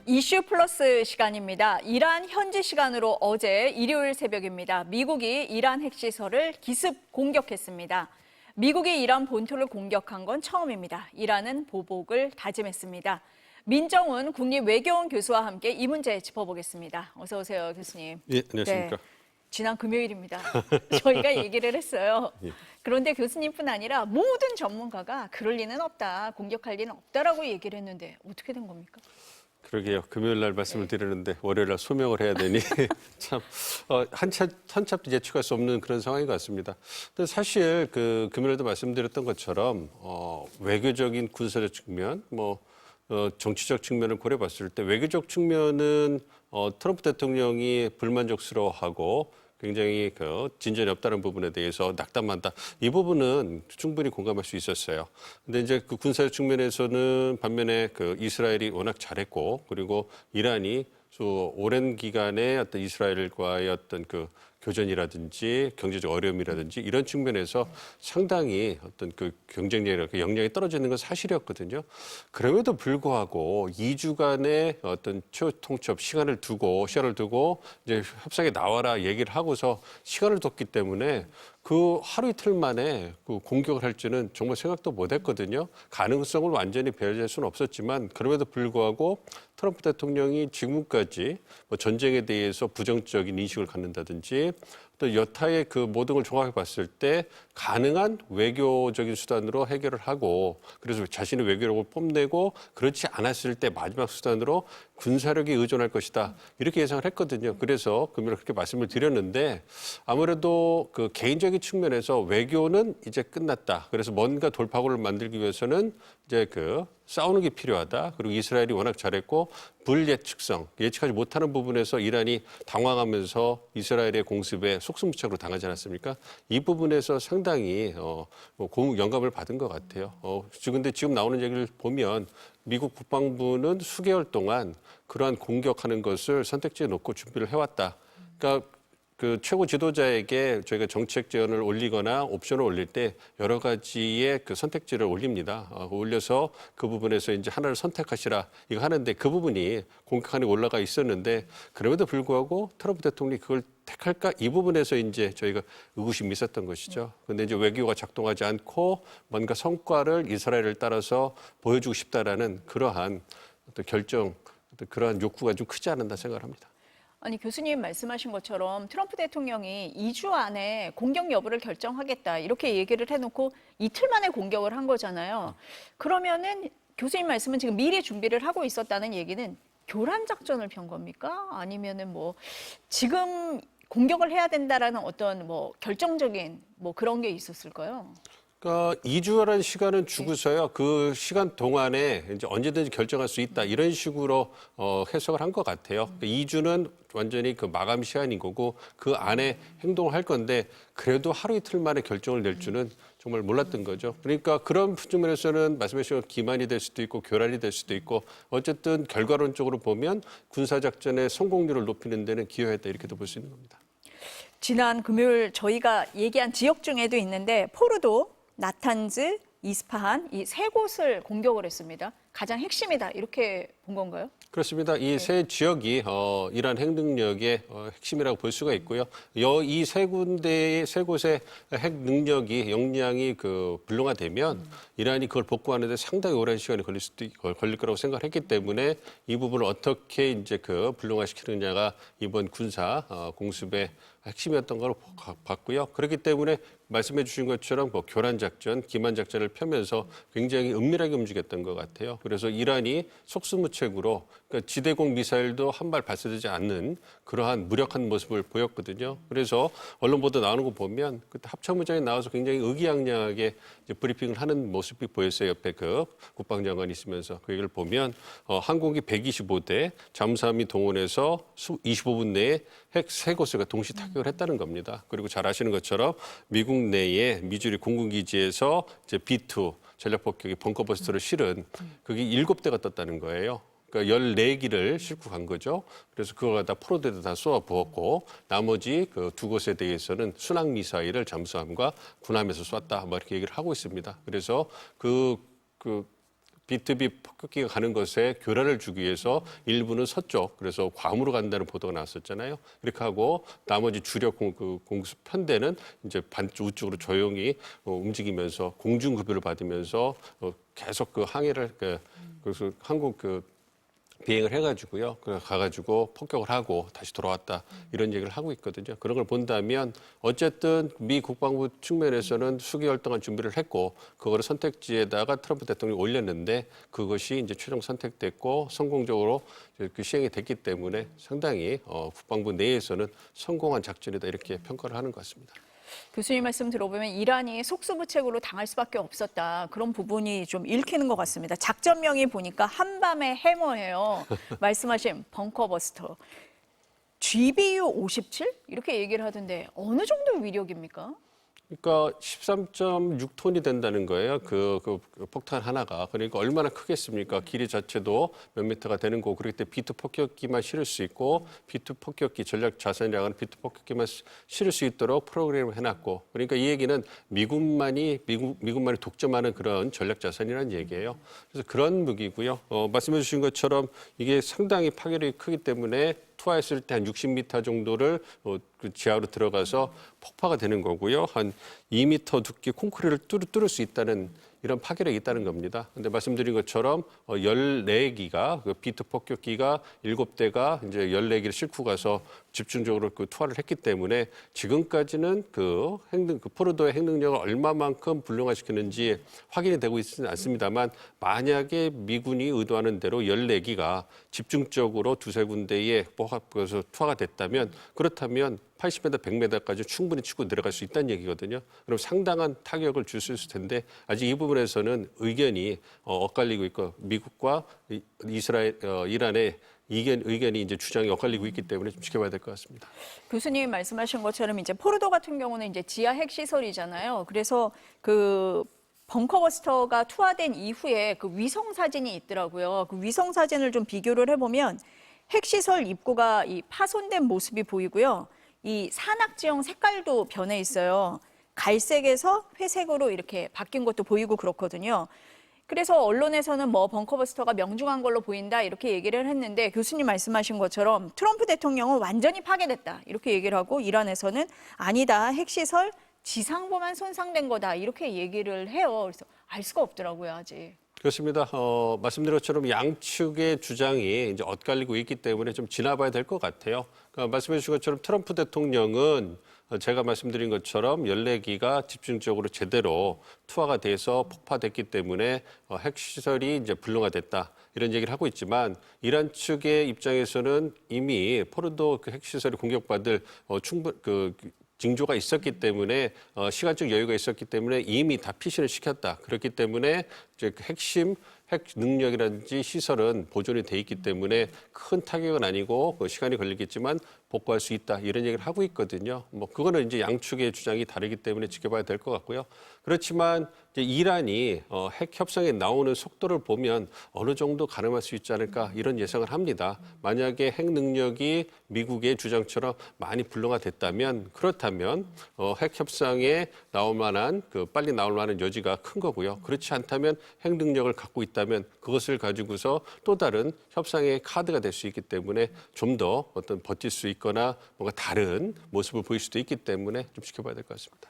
이슈 플러스 시간입니다. 이란 현지 시간으로 어제 일요일 새벽입니다. 미국이 이란 핵시설을 기습 공격했습니다. 미국이 이란 본토를 공격한 건 처음입니다. 이란은 보복을 다짐했습니다. 민정훈 국립외교원 교수와 함께 이 문제 짚어보겠습니다. 어서 오세요, 교수님. 예, 안녕하십니까. 네, 지난 금요일입니다. 저희가 얘기를 했어요. 예. 그런데 교수님뿐 아니라 모든 전문가가 그럴 리는 없다, 공격할 리는 없다라고 얘기를 했는데 어떻게 된 겁니까? 그러게요. 금요일 날 말씀을 드리는데 월요일 날 소명을 해야 되니 참 한참도 예측할 수 없는 그런 상황인 것 같습니다. 근데 사실 그 금요일에도 말씀드렸던 것처럼 외교적인 군사적 측면, 정치적 측면을 고려봤을 때 외교적 측면은 트럼프 대통령이 불만족스러워하고 굉장히 진전이 없다는 부분에 대해서 낙담한다. 이 부분은 충분히 공감할 수 있었어요. 근데 이제 그 군사적 측면에서는 반면에 이스라엘이 워낙 잘했고, 그리고 이란이 오랜 기간에 어떤 이스라엘과의 어떤 교전이라든지 경제적 어려움이라든지 이런 측면에서 상당히 어떤 경쟁력이나 역량이 떨어지는 건 사실이었거든요. 그럼에도 불구하고 2주간의 어떤 최후 통첩 시간을 두고 이제 협상에 나와라 얘기를 하고서 시간을 뒀기 때문에 그 하루 이틀 만에 공격을 할지는 정말 생각도 못했거든요. 가능성을 완전히 배제할 수는 없었지만 그럼에도 불구하고 트럼프 대통령이 지금까지 전쟁에 대해서 부정적인 인식을 갖는다든지 또 여타의 모든 걸 종합해 봤을 때 가능한 외교적인 수단으로 해결을 하고, 그래서 자신의 외교력을 뽐내고, 그렇지 않았을 때 마지막 수단으로 군사력에 의존할 것이다, 이렇게 예상을 했거든요. 그래서 금요일 그렇게 말씀을 드렸는데 아무래도 개인적인 측면에서 외교는 이제 끝났다. 그래서 뭔가 돌파구를 만들기 위해서는 이제 싸우는 게 필요하다. 그리고 이스라엘이 워낙 잘했고 불예측성, 예측하지 못하는 부분에서 이란이 당황하면서 이스라엘의 공습에 속수무책으로 당하지 않았습니까? 이 부분에서 상당히 영감을 받은 것 같아요. 근데 지금 나오는 얘기를 보면 미국 국방부는 수개월 동안 그러한 공격하는 것을 선택지에 놓고 준비를 해왔다. 그러니까 최고 지도자에게 저희가 정책 제안을 올리거나 옵션을 올릴 때 여러 가지의 선택지를 올립니다. 올려서 그 부분에서 이제 하나를 선택하시라 이거 하는데 그 부분이 공격안에 올라가 있었는데 그럼에도 불구하고 트럼프 대통령이 그걸 택할까? 이 부분에서 이제 저희가 의구심이 있었던 것이죠. 그런데 이제 외교가 작동하지 않고 뭔가 성과를 이스라엘을 따라서 보여주고 싶다라는 그러한 어떤 그러한 욕구가 좀 크지 않았나 생각을 합니다. 아니, 교수님 말씀하신 것처럼 트럼프 대통령이 2주 안에 공격 여부를 결정하겠다 이렇게 얘기를 해놓고 이틀 만에 공격을 한 거잖아요. 그러면은 교수님 말씀은 지금 미리 준비를 하고 있었다는 얘기는 교란 작전을 편 겁니까? 아니면은 지금 공격을 해야 된다라는 어떤 결정적인 그런 게 있었을까요? 그러니까 2주라는 시간은 주고서요. 그 시간 동안에 이제 언제든지 결정할 수 있다. 이런 식으로 해석을 한 것 같아요. 그러니까 2주는 완전히 마감 시간인 거고 그 안에 행동을 할 건데 그래도 하루 이틀 만에 결정을 낼 줄은 정말 몰랐던 거죠. 그러니까 그런 측면에서는 말씀하신 기만이 될 수도 있고 교란이 될 수도 있고 어쨌든 결과론적으로 보면 군사작전의 성공률을 높이는 데는 기여했다 이렇게도 볼 수 있는 겁니다. 지난 금요일 저희가 얘기한 지역 중에도 있는데 포르도, 나탄즈, 이스파한 이 세 곳을 공격을 했습니다. 가장 핵심이다 이렇게 본 건가요? 그렇습니다. 이 세 지역이 이란 핵 능력의 핵심이라고 볼 수가 있고요. 이 세 곳의 핵 능력이 역량이 불능화되면 이란이 그걸 복구하는 데 상당히 오랜 시간이 걸릴 거라고 생각을 했기 때문에 이 부분을 어떻게 이제 불능화시키느냐가 이번 군사 공습의 핵심이었던 걸 봤고요. 그렇기 때문에 말씀해 주신 것처럼 교란 작전, 기만 작전을 펴면서 굉장히 은밀하게 움직였던 것 같아요. 그래서 이란이 속수무책으로 그러니까 지대공 미사일도 한 발 발사되지 않는 그러한 무력한 모습을 보였거든요. 그래서 언론 보도 나오는 거 보면 그때 합참의장이 나와서 굉장히 의기양양하게 이제 브리핑을 하는 모습이 보였어요. 옆에 국방장관이 있으면서 그 얘기를 보면 항공기 125대, 잠수함이 동원해서 25분 내에 핵 3곳을 동시 타격을 했다는 겁니다. 그리고 잘 아시는 것처럼 미국 내에 미주리 공군기지에서 이제 B2 전략폭격기 벙커버스터를 실은 그게 7대가 떴다는 거예요. 그러니까 14기를 싣고 간 거죠. 그래서 그걸 갖다 포로대도 다 쏘아 부었고 나머지 두 곳에 대해서는 순항 미사일을 잠수함과 군함에서 쐈다. 이렇게 얘기를 하고 있습니다. 그래서 B2B 폭격기가 가는 것에 교란을 주기 위해서 일부는 서쪽, 그래서 괌으로 간다는 보도가 나왔었잖아요. 이렇게 하고 나머지 주력 공수 편대는 이제 우측으로 조용히 움직이면서 공중급유를 받으면서 계속 그 항해를 그래서 한국 비행을 해가지고요. 가가지고 폭격을 하고 다시 돌아왔다. 이런 얘기를 하고 있거든요. 그런 걸 본다면 어쨌든 미 국방부 측면에서는 수개월 동안 준비를 했고 그거를 선택지에다가 트럼프 대통령이 올렸는데 그것이 이제 최종 선택됐고 성공적으로 시행이 됐기 때문에 상당히 국방부 내에서는 성공한 작전이다 이렇게 평가를 하는 것 같습니다. 교수님 말씀 들어보면 이란이 속수무책으로 당할 수밖에 없었다. 그런 부분이 좀 읽히는 것 같습니다. 작전명이 보니까 한밤의 해머예요. 말씀하신 벙커버스터. GBU-57? 이렇게 얘기를 하던데 어느 정도 위력입니까? 그러니까 13.6톤이 된다는 거예요. 그 폭탄 하나가. 그러니까 얼마나 크겠습니까? 길이 자체도 몇 미터가 되는 거고 그렇기 때문에 B2 폭격기만 실을 수 있고 B2 폭격기 전략 자산이라고 하는 B2 폭격기만 실을 수 있도록 프로그램을 해놨고 그러니까 이 얘기는 미군만이 독점하는 그런 전략 자산이라는 얘기예요. 그래서 그런 무기고요. 말씀해 주신 것처럼 이게 상당히 파괴력이 크기 때문에 투하했을 때 한 60m 정도를 그 지하로 들어가서 폭파가 되는 거고요. 한 2m 두께 콘크리트를 뚫을 수 있다는 이런 파괴력이 있다는 겁니다. 근데 말씀드린 것처럼 14기가 그 B2 폭격기가 7대가 이제 14기를 싣고 가서 집중적으로 그 투하를 했기 때문에 지금까지는 그 포르도의 핵능력을 얼마만큼 불능화시키는지 확인이 되고 있지는 않습니다만 만약에 미군이 의도하는 대로 14기가 집중적으로 두세 군데에 투하가 됐다면 그렇다면 80m, 100m까지 충분히 치고 내려갈 수 있다는 얘기거든요. 그럼 상당한 타격을 줄 수 있을 텐데 아직 이 부분에서는 의견이 엇갈리고 있고 미국과 이란의 의견이 이제 주장이 엇갈리고 있기 때문에 좀 지켜봐야 될 것 같습니다. 교수님 말씀하신 것처럼 이제 포르도 같은 경우는 이제 지하 핵 시설이잖아요. 그래서 그 벙커버스터가 투하된 이후에 그 위성 사진이 있더라고요. 그 위성 사진을 좀 비교를 해보면 핵시설 입구가 이 파손된 모습이 보이고요. 이 산악지형 색깔도 변해 있어요. 갈색에서 회색으로 이렇게 바뀐 것도 보이고 그렇거든요. 그래서 언론에서는 뭐 벙커버스터가 명중한 걸로 보인다 이렇게 얘기를 했는데 교수님 말씀하신 것처럼 트럼프 대통령은 완전히 파괴됐다 이렇게 얘기를 하고 이란에서는 아니다 핵시설 지상부만 손상된 거다 이렇게 얘기를 해요. 그래서 알 수가 없더라고요 아직. 그렇습니다. 말씀드린 것처럼 양측의 주장이 이제 엇갈리고 있기 때문에 좀 지나봐야 될 것 같아요. 그러니까 말씀해 주신 것처럼 트럼프 대통령은 제가 말씀드린 것처럼 14기가 집중적으로 제대로 투하가 돼서 폭파됐기 때문에 핵시설이 이제 불능화됐다. 이런 얘기를 하고 있지만 이란 측의 입장에서는 이미 포르도 그 핵시설이 공격받을 징조가 있었기 때문에 시간적 여유가 있었기 때문에 이미 다 피신을 시켰다. 그렇기 때문에 이제 핵 능력이라든지 시설은 보존이 돼 있기 때문에 큰 타격은 아니고 시간이 걸리겠지만 복구할 수 있다. 이런 얘기를 하고 있거든요. 뭐 그거는 이제 양측의 주장이 다르기 때문에 지켜봐야 될 것 같고요. 그렇지만 이제 이란이 핵 협상에 나오는 속도를 보면 어느 정도 가늠할 수 있지 않을까 이런 예상을 합니다. 만약에 핵 능력이 미국의 주장처럼 많이 불능화됐다면 그렇다면 핵 협상에 나올 만한 빨리 나올 만한 여지가 큰 거고요. 그렇지 않다면 핵 능력을 갖고 있다면 그것을 가지고서 또 다른 협상의 카드가 될 수 있기 때문에 좀 더 어떤 버틸 수 있거나 뭔가 다른 모습을 보일 수도 있기 때문에 좀 지켜봐야 될 것 같습니다.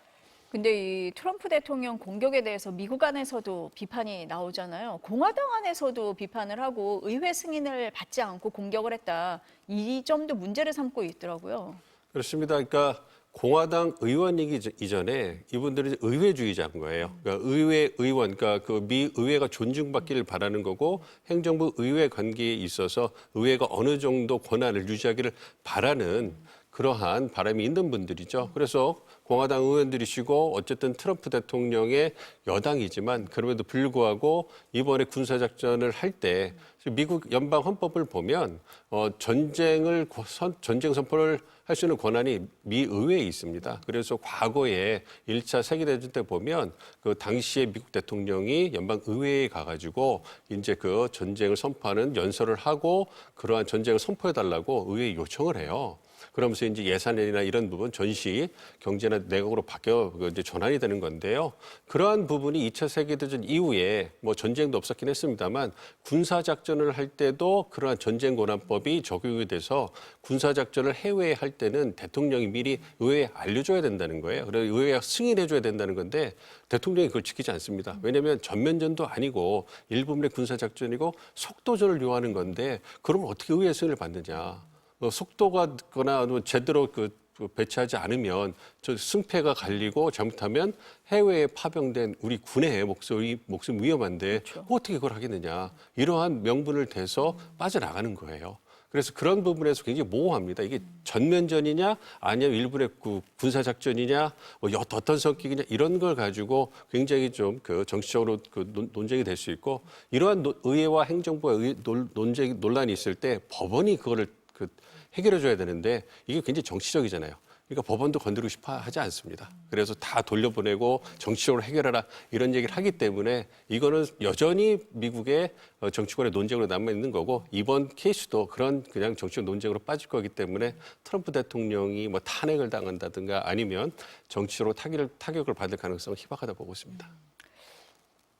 근데 이 트럼프 대통령 공격에 대해서 미국 안에서도 비판이 나오잖아요. 공화당 안에서도 비판을 하고 의회 승인을 받지 않고 공격을 했다. 이 점도 문제를 삼고 있더라고요. 그렇습니다. 그러니까 공화당 의원이기 이전에 이분들은 의회주의자인 거예요. 그러니까 의회 의원, 그러니까 그 미 의회가 존중받기를 바라는 거고 행정부 의회 관계에 있어서 의회가 어느 정도 권한을 유지하기를 바라는 그러한 바람이 있는 분들이죠. 그래서 공화당 의원들이시고 어쨌든 트럼프 대통령의 여당이지만 그럼에도 불구하고 이번에 군사작전을 할 때 미국 연방 헌법을 보면 전쟁 선포를 할 수 있는 권한이 미 의회에 있습니다. 그래서 과거에 1차 세계대전 때 보면 그 당시에 미국 대통령이 연방 의회에 가가지고 이제 그 전쟁을 선포하는 연설을 하고 그러한 전쟁을 선포해달라고 의회에 요청을 해요. 그러면서 이제 예산이나 이런 부분, 전시, 경제나 내각으로 바뀌어 이제 전환이 되는 건데요. 그러한 부분이 2차 세계대전 이후에 뭐 전쟁도 없었긴 했습니다만 군사 작전을 할 때도 그러한 전쟁 권한법이 적용이 돼서 군사 작전을 해외에 할 때는 대통령이 미리 의회에 알려줘야 된다는 거예요. 그래서 의회가 승인해줘야 된다는 건데 대통령이 그걸 지키지 않습니다. 왜냐하면 전면전도 아니고 일부분의 군사 작전이고 속도전을 요하는 건데 그러면 어떻게 의회 승인을 받느냐? 속도가 늦거나 제대로 배치하지 않으면 저 승패가 갈리고 잘못하면 해외에 파병된 우리 군의 목숨 위험한데 그렇죠. 어떻게 그걸 하겠느냐? 이러한 명분을 대서 빠져나가는 거예요. 그래서 그런 부분에서 굉장히 모호합니다. 이게 전면전이냐 아니면 일본의 군사작전이냐 어떤 성격이냐 이런 걸 가지고 굉장히 좀 정치적으로 논쟁이 될 수 있고 이러한 의회와 행정부의 논란이 있을 때 법원이 그거를 해결해 줘야 되는데 이게 굉장히 정치적이잖아요. 그러니까 법원도 건드리고 싶어 하지 않습니다. 그래서 다 돌려보내고 정치적으로 해결하라 이런 얘기를 하기 때문에 이거는 여전히 미국의 정치권의 논쟁으로 남아있는 거고 이번 케이스도 그런 그냥 정치적 논쟁으로 빠질 거기 때문에 트럼프 대통령이 뭐 탄핵을 당한다든가 아니면 정치적으로 타격을 받을 가능성은 희박하다 보고 있습니다.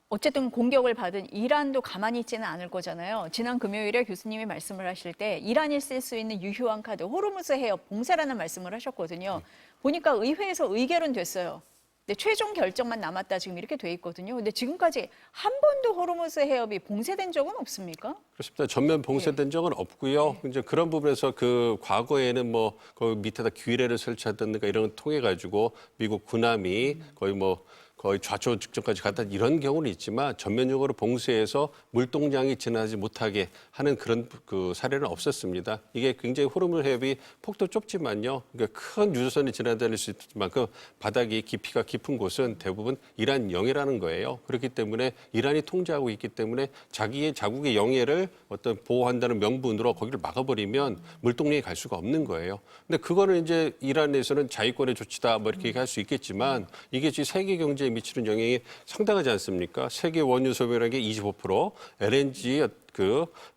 어쨌든 공격을 받은 이란도 가만히 있지는 않을 거잖아요. 지난 금요일에 교수님이 말씀을 하실 때 이란이 쓸 수 있는 유효한 카드 호르무즈 해협 봉쇄라는 말씀을 하셨거든요. 보니까 의회에서 의결은 됐어요. 근데 최종 결정만 남았다 지금 이렇게 돼 있거든요. 근데 지금까지 한 번도 호르무즈 해협이 봉쇄된 적은 없습니까? 그렇습니다. 전면 봉쇄된 적은 없고요. 이제 그런 부분에서 과거에는 뭐 그 밑에다 규례를 설치하든가 이런 걸 통해 가지고 미국 군함이 거의 좌초 직전까지 갔다 이런 경우는 있지만 전면적으로 봉쇄해서 물동량이 지나지 못하게 하는 그런 사례는 없었습니다. 이게 굉장히 호르무즈 해협이 폭도 좁지만요. 그러니까 큰 유조선이 지나다닐 수 있을 만큼 바닥이 깊이가 깊은 곳은 대부분 이란 영해라는 거예요. 그렇기 때문에 이란이 통제하고 있기 때문에 자국의 영해를 어떤 보호한다는 명분으로 거기를 막아버리면 물동량이 갈 수가 없는 거예요. 근데 그거는 이제 이란에서는 자위권의 조치다 뭐 이렇게 얘기할 수 있겠지만 이게 지금 세계 경제에 미치는 영향이 상당하지 않습니까? 세계 원유 소비량의 25%, LNG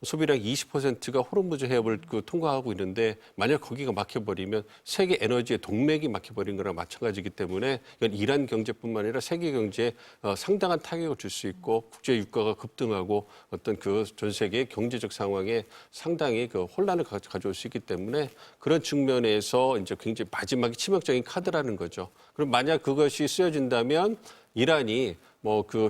소비량 20%가 호르무즈 해협을 통과하고 있는데 만약 거기가 막혀버리면 세계 에너지의 동맥이 막혀버린 거랑 마찬가지이기 때문에 이건 이란 경제뿐만 아니라 세계 경제에 상당한 타격을 줄 수 있고 국제 유가가 급등하고 어떤 전 세계의 경제적 상황에 상당히 혼란을 가져올 수 있기 때문에 그런 측면에서 이제 굉장히 마지막에 치명적인 카드라는 거죠. 그럼 만약 그것이 쓰여진다면 이란이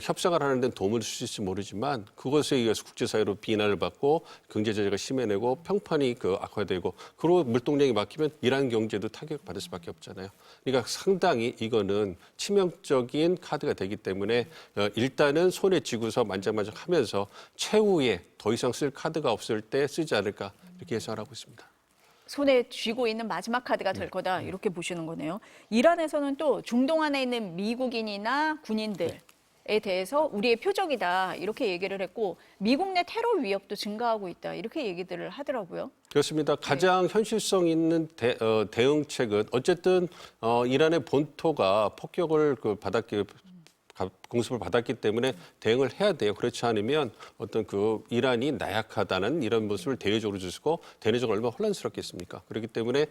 협상을 하는 데는 도움을 줄 수 있을지 모르지만 그것에 의해서 국제사회로 비난을 받고 경제 제재가 심해내고 평판이 악화되고 그리고 물동량이 막히면 이란 경제도 타격을 받을 수밖에 없잖아요. 그러니까 상당히 이거는 치명적인 카드가 되기 때문에 일단은 손에 쥐고서 만작만작하면서 최후에 더 이상 쓸 카드가 없을 때 쓰지 않을까 이렇게 예상을 하고 있습니다. 손에 쥐고 있는 마지막 카드가 될 거다 이렇게 보시는 거네요. 이란에서는 또 중동 안에 있는 미국인이나 군인들에 대해서 우리의 표적이다 이렇게 얘기를 했고 미국 내 테러 위협도 증가하고 있다 이렇게 얘기들을 하더라고요. 그렇습니다. 가장 현실성 있는 대응책은 어쨌든 이란의 본토가 폭격을 공습을 받았기 때문에 대응을 해야 돼요. 그렇지 않으면 어떤 이란이 나약하다는 이런 모습을 대외적으로 주고 대내적으로 얼마나 혼란스럽겠습니까? 그렇기 때문에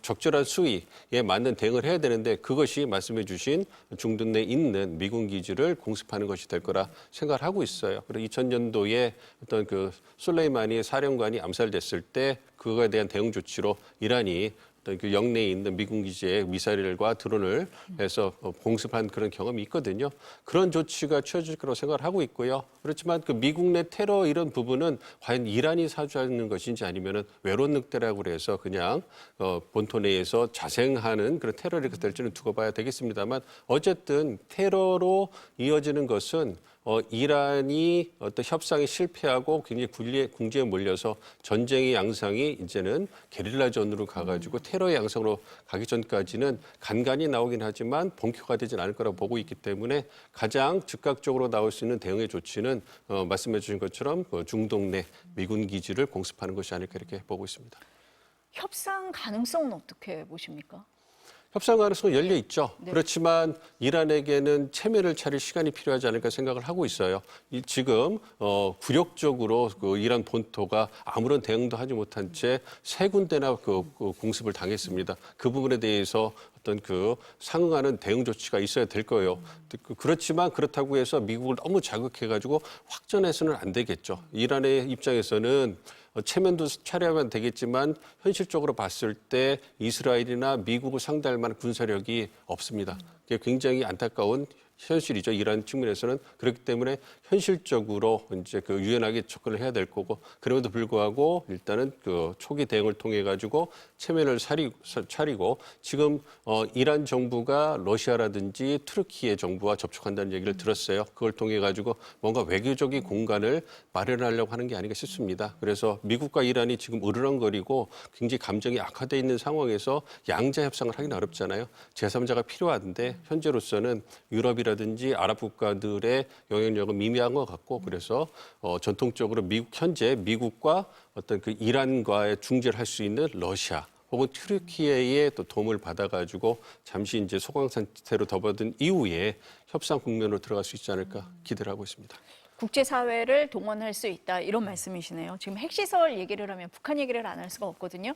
적절한 수위에 맞는 대응을 해야 되는데 그것이 말씀해 주신 중동 내에 있는 미군 기지를 공습하는 것이 될 거라 생각을 하고 있어요. 그리고 2000년도에 어떤 솔레이마니 사령관이 암살됐을 때 그거에 대한 대응 조치로 이란이 영내에 있는 미군 기지에 미사일과 드론을 해서 공습한 그런 경험이 있거든요. 그런 조치가 취해질 거라고 생각을 하고 있고요. 그렇지만 미국 내 테러 이런 부분은 과연 이란이 사주하는 것인지 아니면은 외로운 늑대라고 그래서 그냥 본토 내에서 자생하는 그런 테러를 될지는 두고 봐야 되겠습니다만 어쨌든 테러로 이어지는 것은 이란이 어떤 협상에 실패하고 굉장히 궁지에 몰려서 전쟁의 양상이 이제는 게릴라전으로 가가지고 테러의 양상으로 가기 전까지는 간간히 나오긴 하지만 본격화되지는 않을 거라고 보고 있기 때문에 가장 즉각적으로 나올 수 있는 대응의 조치는 말씀해 주신 것처럼 중동 내 미군 기지를 공습하는 것이 아닐까 이렇게 보고 있습니다. 협상 가능성은 어떻게 보십니까? 협상 가능성은 열려 있죠. 네. 그렇지만 이란에게는 체면을 차릴 시간이 필요하지 않을까 생각을 하고 있어요. 지금 굴욕적으로 그 이란 본토가 아무런 대응도 하지 못한 채 세 군데나 그 공습을 당했습니다. 그 부분에 대해서 어떤 그 상응하는 대응 조치가 있어야 될 거예요. 그렇지만 그렇다고 해서 미국을 너무 자극해가지고 확전해서는 안 되겠죠. 이란의 입장에서는 체면도 차려야만 되겠지만 현실적으로 봤을 때 이스라엘이나 미국을 상대할 만한 군사력이 없습니다. 그게 굉장히 안타까운 현실이죠. 이란 측면에서는. 그렇기 때문에 현실적으로 이제 그 유연하게 접근을 해야 될 거고, 그럼에도 불구하고 일단은 그 초기 대응을 통해 가지고 체면을 차리고 지금 이란 정부가 러시아라든지 투르키예 정부와 접촉한다는 얘기를 들었어요. 그걸 통해 가지고 뭔가 외교적인 공간을 마련하려고 하는 게 아닌가 싶습니다. 그래서 미국과 이란이 지금 으르렁거리고 굉장히 감정이 악화돼 있는 상황에서 양자 협상을 하기는 어렵잖아요. 제3자가 필요한데 현재로서는 유럽이라든지 아랍 국가들의 영향력은 미미한 것 같고, 그래서 전통적으로 현재 미국과 어떤 그 이란과의 중재를 할 수 있는 러시아 혹은 튀르키예의 또 도움을 받아가지고 잠시 이제 소강 상태로 접어든 이후에 협상 국면으로 들어갈 수 있지 않을까 기대를 하고 있습니다. 국제사회를 동원할 수 있다 이런 말씀이시네요. 지금 핵시설 얘기를 하면 북한 얘기를 안 할 수가 없거든요.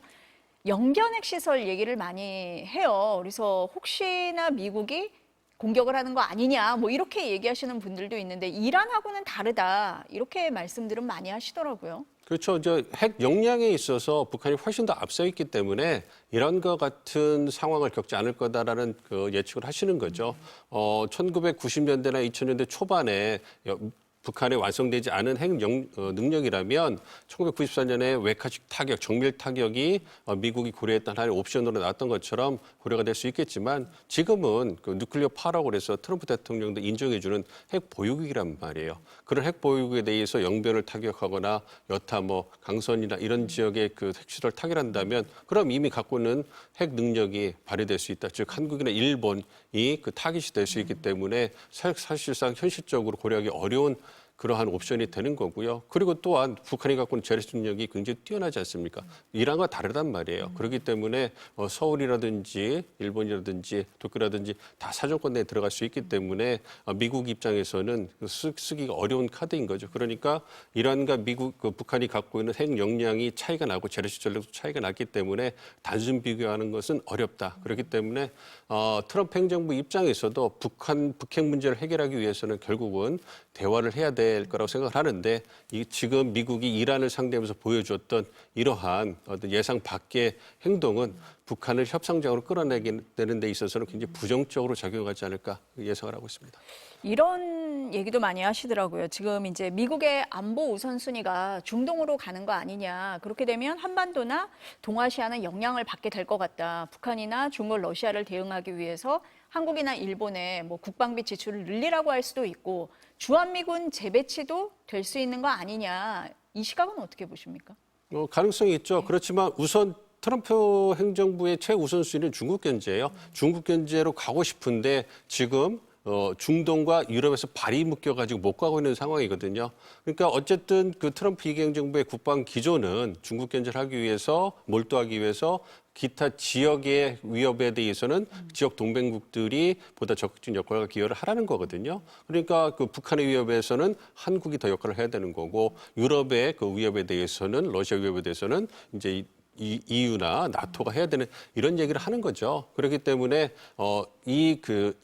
영변 핵시설 얘기를 많이 해요. 그래서 혹시나 미국이 공격을 하는 거 아니냐 뭐 이렇게 얘기하시는 분들도 있는데 이란하고는 다르다 이렇게 말씀들은 많이 하시더라고요. 그렇죠. 이제 핵 역량에 있어서 북한이 훨씬 더 앞서 있기 때문에 이란과 같은 상황을 겪지 않을 거다라는 그 예측을 하시는 거죠. 1990년대나 2000년대 초반에 북한에 완성되지 않은 핵 능력이라면 1994년에 외카식 타격, 정밀 타격이 미국이 고려했던 하나의 옵션으로 나왔던 것처럼 고려가 될 수 있겠지만 지금은 그 뉴클리어 파라고 그래서 트럼프 대통령도 인정해주는 핵 보유국이란 말이에요. 그런 핵 보유국에 대해서 영변을 타격하거나 여타 뭐 강선이나 이런 지역의 그 핵시설 타격한다면 그럼 이미 갖고 있는 핵 능력이 발휘될 수 있다. 즉 한국이나 일본이 그 타깃이 될 수 있기 때문에 사실상 현실적으로 고려하기 어려운 그러한 옵션이 되는 거고요. 그리고 또한 북한이 갖고 있는 재래식 능력이 굉장히 뛰어나지 않습니까? 이란과 다르단 말이에요. 그렇기 때문에 서울이라든지 일본이라든지 도쿄라든지 다 사정권 내에 들어갈 수 있기 때문에 미국 입장에서는 쓰기가 어려운 카드인 거죠. 그러니까 이란과 미국, 북한이 갖고 있는 핵 역량이 차이가 나고 재래식 전력도 차이가 났기 때문에 단순 비교하는 것은 어렵다. 그렇기 때문에 트럼프 행정부 입장에서도 북핵 문제를 해결하기 위해서는 결국은 대화를 해야 될 거라고 생각을 하는데 지금 미국이 이란을 상대하면서 보여줬던 이러한 어떤 예상 밖의 행동은 북한을 협상장으로 끌어내는 데 있어서는 굉장히 부정적으로 작용하지 않을까 예상을 하고 있습니다. 이런 얘기도 많이 하시더라고요. 지금 이제 미국의 안보 우선순위가 중동으로 가는 거 아니냐. 그렇게 되면 한반도나 동아시아는 영향을 받게 될 것 같다. 북한이나 중국, 러시아를 대응하기 위해서 한국이나 일본의 뭐 국방비 지출을 늘리라고 할 수도 있고 주한미군 재배치도 될 수 있는 거 아니냐. 이 시각은 어떻게 보십니까? 가능성이 있죠. 그렇지만 우선 트럼프 행정부의 최우선순위는 중국 견제예요. 중국 견제로 가고 싶은데 지금 중동과 유럽에서 발이 묶여가지고 못 가고 있는 상황이거든요. 그러니까 어쨌든 그 트럼프 행정부의 국방 기조는 중국 견제를 하기 위해서 몰두하기 위해서 기타 지역의 위협에 대해서는 지역 동맹국들이 보다 적극적인 역할과 기여를 하라는 거거든요. 그러니까 그 북한의 위협에서는 한국이 더 역할을 해야 되는 거고 유럽의 그 위협에 대해서는 러시아 위협에 대해서는 이제 EU나 나토가 해야 되는 이런 얘기를 하는 거죠. 그렇기 때문에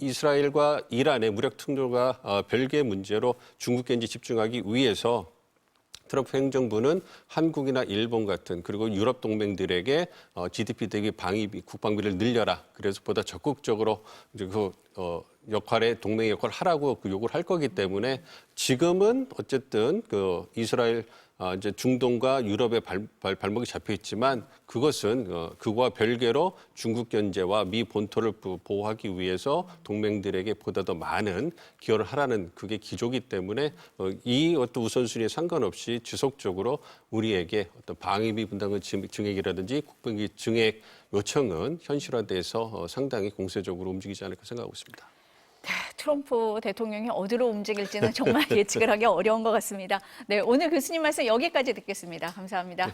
이스라엘과 이란의 무력 충돌과 별개의 문제로 중국 견제 집중하기 위해서 트럼프 행정부는 한국이나 일본 같은 그리고 유럽 동맹들에게 GDP 대비 방위비, 국방비를 늘려라. 그래서 보다 적극적으로 이제 역할에 동맹 역할을 하라고 요구를 할 거기 때문에 지금은 어쨌든 이스라엘 이제 중동과 유럽의 발목이 잡혀 있지만 그것은 그와 별개로 중국 견제와 미 본토를 보호하기 위해서 동맹들에게 보다 더 많은 기여를 하라는 그게 기조기 때문에 이 어떤 우선순위에 상관없이 지속적으로 우리에게 어떤 방위비 분담금 증액이라든지 국방비 증액 요청은 현실화돼서 상당히 공세적으로 움직이지 않을까 생각하고 있습니다. 트럼프 대통령이 어디로 움직일지는 정말 예측을 하기 어려운 것 같습니다. 네, 오늘 교수님 말씀 여기까지 듣겠습니다. 감사합니다. 네.